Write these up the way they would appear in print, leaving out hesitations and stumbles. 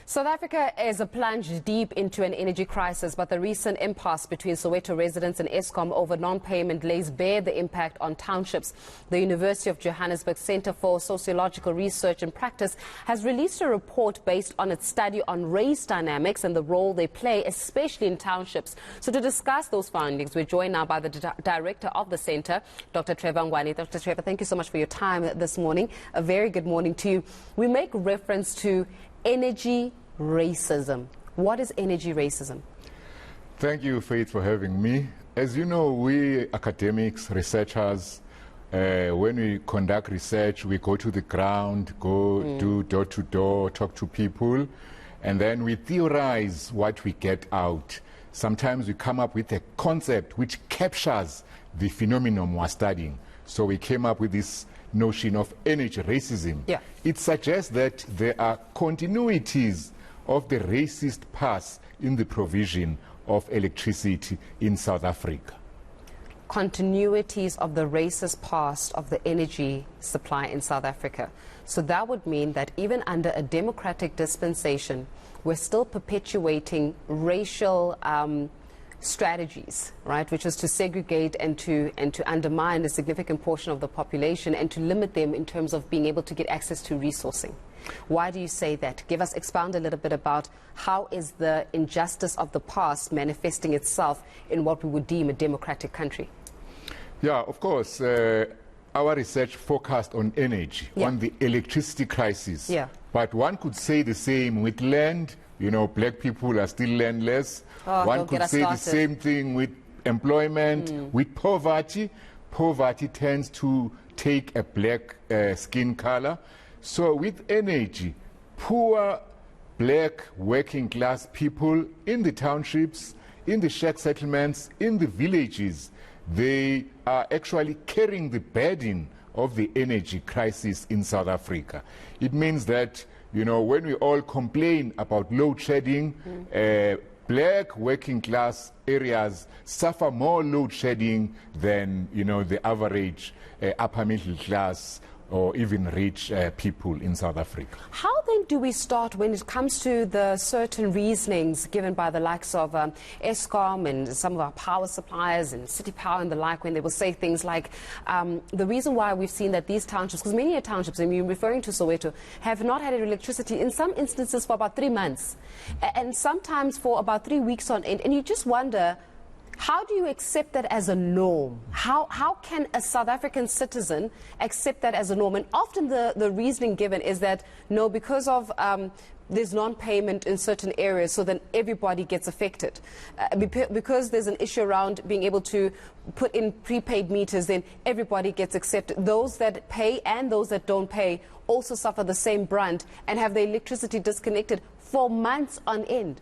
South Africa is plunged deep into an energy crisis, but the recent impasse between Soweto residents and Eskom over non-payment lays bare the impact on townships. The University of Johannesburg Centre for Sociological Research and Practice has released a report based on its study on race dynamics and the role they play, especially in townships. So to discuss those findings, we're joined now by the director of the centre, Dr. Trevor Ngwane. Dr. Trevor, thank you so much for your time this morning. A very good morning to you. We make reference to energy racism. What is energy racism? Thank you, Faith, for having me. As you know, we academics, researchers, when we conduct research, we go to the ground, do door to door, talk to people, and then we theorize what we get out. Sometimes we come up with a concept which captures the phenomenon we're studying. So we came up with this notion of energy racism. Yeah. It suggests that there are continuities of the racist past in the provision of electricity in South Africa. Continuities of the racist past of the energy supply in South Africa. So that would mean that even under a democratic dispensation, we're still perpetuating racial strategies, right, which is to segregate and to undermine a significant portion of the population and to limit them in terms of being able to get access to resourcing. Why do you say that? Expound a little bit about how is the injustice of the past manifesting itself in what we would deem a democratic country? Yeah, of course. Our research focused on energy, on the electricity crisis. Yeah. But one could say the same with land. You know, black people are still landless. One could say the same thing with employment, with poverty. Poverty tends to take a black skin color. So with energy, poor black working class people in the townships, in the shack settlements, in the villages, they are actually carrying the burden of the energy crisis in South Africa. It means that, you know, when we all complain about load shedding, black working class areas suffer more load shedding than, you know, the average upper middle class or even rich people in South Africa. How then do we start when it comes to the certain reasonings given by the likes of Eskom and some of our power suppliers and City Power and the like, when they will say things like the reason why we've seen that these townships, because many townships, and you're referring to Soweto, have not had electricity in some instances for about 3 months and sometimes for about 3 weeks on end, and you just wonder, how do you accept that as a norm? How can a South African citizen accept that as a norm? And often the reasoning given is that, no, because of there's non-payment in certain areas, so then everybody gets affected. Because there's an issue around being able to put in prepaid meters, then everybody gets accepted. Those that pay and those that don't pay also suffer the same brunt and have their electricity disconnected for months on end.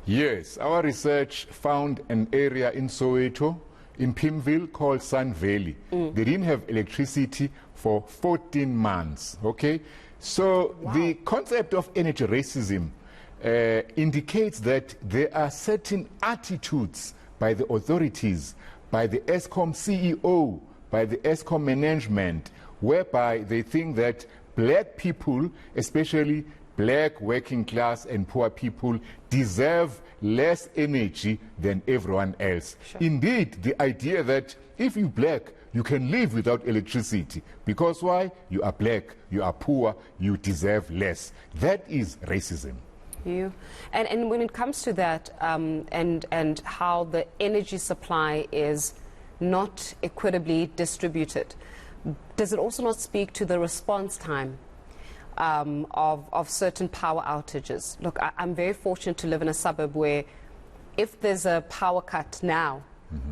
Yes, our research found an area in Soweto, in Pimville, called Sun Valley. They didn't have electricity for 14 months, okay? So the concept of energy racism indicates that there are certain attitudes by the authorities, by the Eskom CEO, by the Eskom management, whereby they think that black people, especially black working class and poor people, deserve less energy than everyone else. Sure. Indeed, the idea that if you're black, you can live without electricity. Because why? You are black, you are poor, you deserve less. That is racism. And when it comes to that and how the energy supply is not equitably distributed, does it also not speak to the response time of certain power outages? Look, I'm very fortunate to live in a suburb where if there's a power cut now,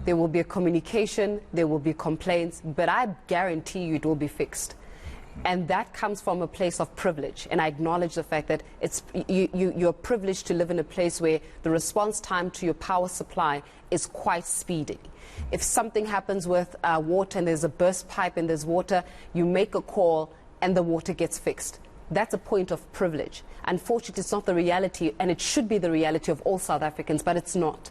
there will be a communication, there will be complaints, but I guarantee you it will be fixed. And that comes from a place of privilege. And I acknowledge the fact that you're privileged to live in a place where the response time to your power supply is quite speedy. If something happens with water and there's a burst pipe and there's water, you make a call and the water gets fixed. That's a point of privilege. Unfortunately, it's not the reality, and it should be the reality of all South Africans, but it's not.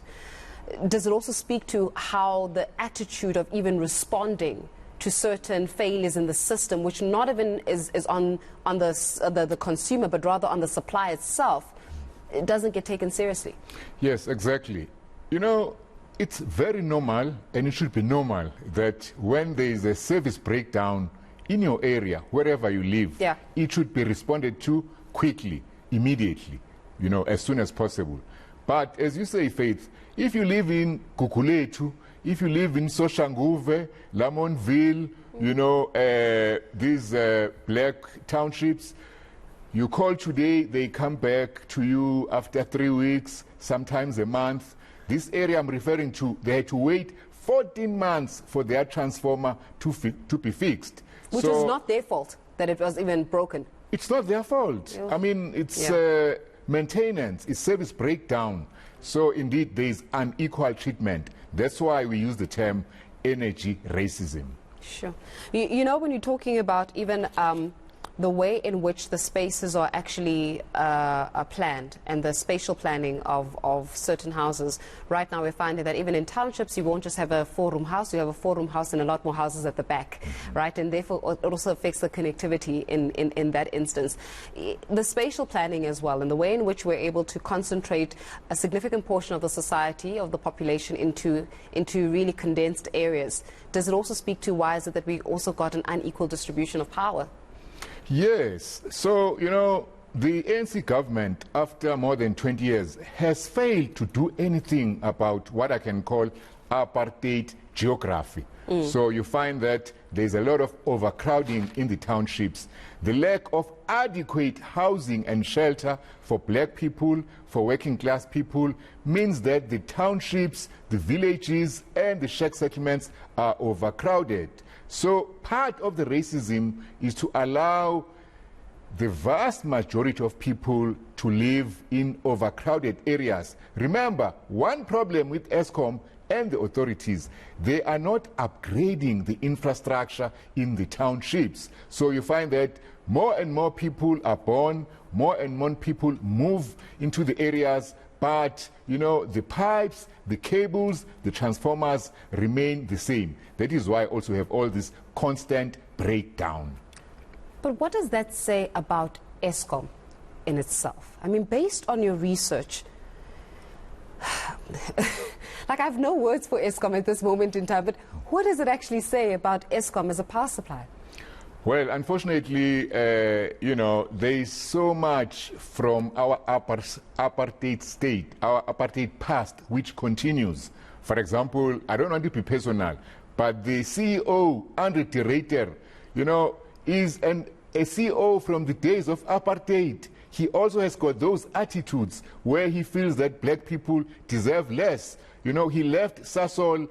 Does it also speak to how the attitude of even responding certain failures in the system, which not even is on the consumer, but rather on the supply itself, it doesn't get taken seriously. Yes, exactly. You know, it's very normal, and it should be normal, that when there is a service breakdown in your area, wherever you live, it should be responded to quickly, immediately, you know, as soon as possible. But as you say, Faith, if you live in Gugulethu, if you live in Soshanguve, Lamontville, you know, these black townships, you call today, they come back to you after 3 weeks, sometimes a month. This area I'm referring to, they had to wait 14 months for their transformer to be fixed. Which is not their fault that it was even broken. It's not their fault. I mean, it's maintenance, it's service breakdown. So indeed, there is unequal treatment. That's why we use the term energy racism. Sure. You know, when you're talking about even the way in which the spaces are actually planned and the spatial planning of certain houses. Right now we're finding that even in townships you won't just have a 4-room house, you have a 4-room house and a lot more houses at the back, right? And therefore it also affects the connectivity in that instance. The spatial planning as well, and the way in which we're able to concentrate a significant portion of the society, of the population into really condensed areas. Does it also speak to why is it that we also got an unequal distribution of power? Yes. So, you know, the ANC government, after more than 20 years, has failed to do anything about what I can call apartheid geography. So you find that there's a lot of overcrowding in the townships. The lack of adequate housing and shelter for black people, for working class people, means that the townships, the villages, and the shack settlements are overcrowded. So part of the racism is to allow the vast majority of people to live in overcrowded areas. Remember, one problem with Eskom and the authorities, they are not upgrading the infrastructure in the townships. So you find that more and more people are born, more and more people move into the areas, but, you know, the pipes, the cables, the transformers remain the same. That is why also we have all this constant breakdown. But what does that say about Eskom in itself? I mean, based on your research, like I have no words for Eskom at this moment in time, but what does it actually say about Eskom as a power supply? Well, unfortunately, you know, there is so much from our apartheid state, our apartheid past, which continues. For example, I don't want to be personal, but the CEO, Andre de Ruyter, you know, is a CEO from the days of apartheid. He also has got those attitudes where he feels that black people deserve less. You know, he left Sasol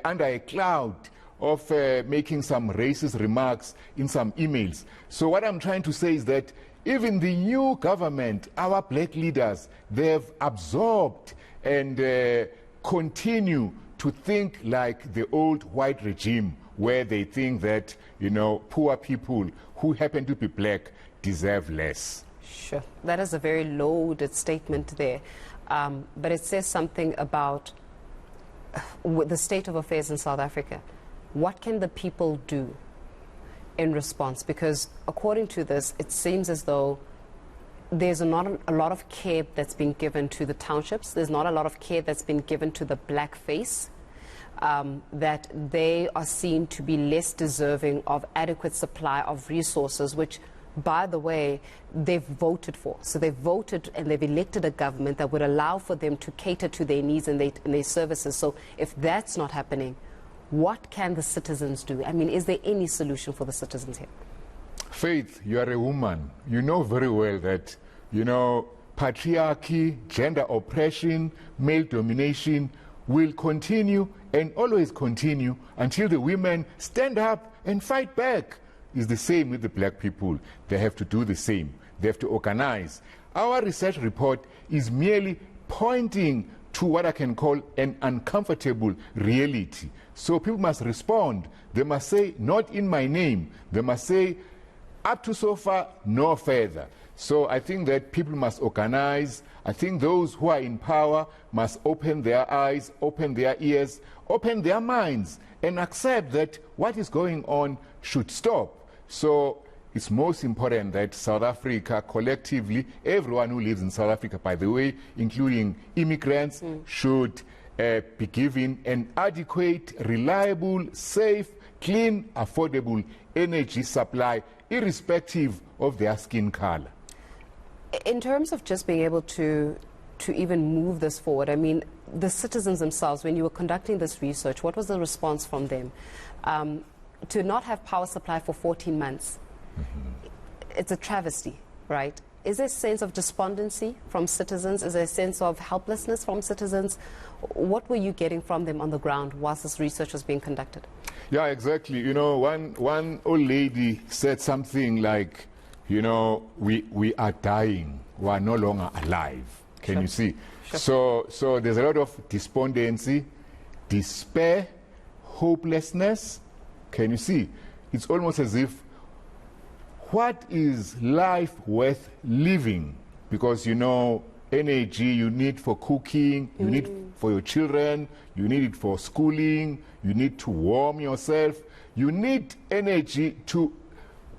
under a cloud of making some racist remarks in some emails. So what I'm trying to say is that even the new government, our black leaders, they've absorbed and continue to think like the old white regime, where they think that, you know, poor people who happen to be black deserve less. Sure. That is a very loaded statement there. But it says something about the state of affairs in South Africa. What can the people do in response? Because according to this, it seems as though there's not a lot of care that's been given to the townships. There's not a lot of care that's been given to the black face, that they are seen to be less deserving of adequate supply of resources, which, by the way, they've voted for. So they've voted and they've elected a government that would allow for them to cater to their needs and their services. So if that's not happening, what can the citizens do? I mean, is there any solution for the citizens here? Faith, you are a woman. You know very well that, you know, patriarchy, gender oppression, male domination will continue and always continue until the women stand up and fight back. It's the same with the black people. They have to do the same. They have to organize. Our research report is merely pointing to what I can call an uncomfortable reality. So people must respond. They must say, not in my name. They must say, up to so far, no further. So I think that people must organize. I think those who are in power must open their eyes, open their ears, open their minds, and accept that what is going on should stop. So it's most important that South Africa collectively, everyone who lives in South Africa, by the way, including immigrants, should be given an adequate, reliable, safe, clean, affordable energy supply, irrespective of their skin color. In terms of just being able to even move this forward, I mean, the citizens themselves, when you were conducting this research, what was the response from them? To not have power supply for 14 months, it's a travesty, right? Is there a sense of despondency from citizens? Is there a sense of helplessness from citizens? What were you getting from them on the ground whilst this research was being conducted? Yeah, exactly. You know, one old lady said something like, you know, we are dying. We are no longer alive. Can you see? Sure. So there's a lot of despondency, despair, hopelessness. Can you see? It's almost as if, what is life worth living? Because, you know, energy you need for cooking, you need for your children, you need it for schooling, you need to warm yourself, you need energy to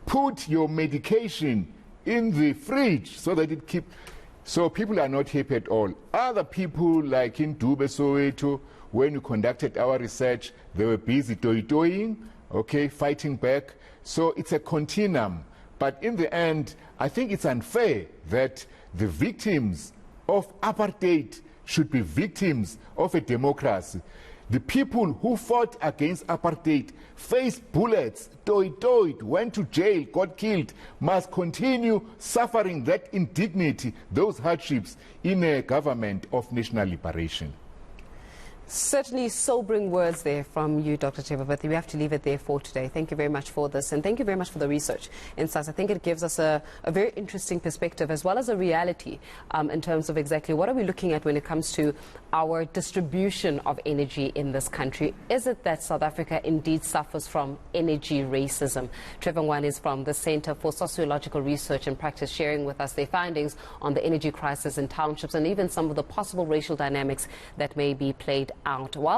put your medication in the fridge so that it keeps. So people are not happy at all. Other people, like in Dube, Soweto, when we conducted our research, they were busy toying, okay, fighting back. So it's a continuum. But in the end, I think it's unfair that the victims of apartheid should be victims of a democracy. The people who fought against apartheid, faced bullets, toyed, went to jail, got killed, must continue suffering that indignity, those hardships in a government of national liberation. Certainly sobering words there from you, Dr. Trevor, but we have to leave it there for today. Thank you very much for this, and thank you very much for the research insights. I think it gives us a very interesting perspective as well as a reality in terms of exactly what are we looking at when it comes to our distribution of energy in this country. Is it that South Africa indeed suffers from energy racism? Trevor Ngwane is from the Center for Sociological Research and Practice, sharing with us their findings on the energy crisis in townships and even some of the possible racial dynamics that may be played out. While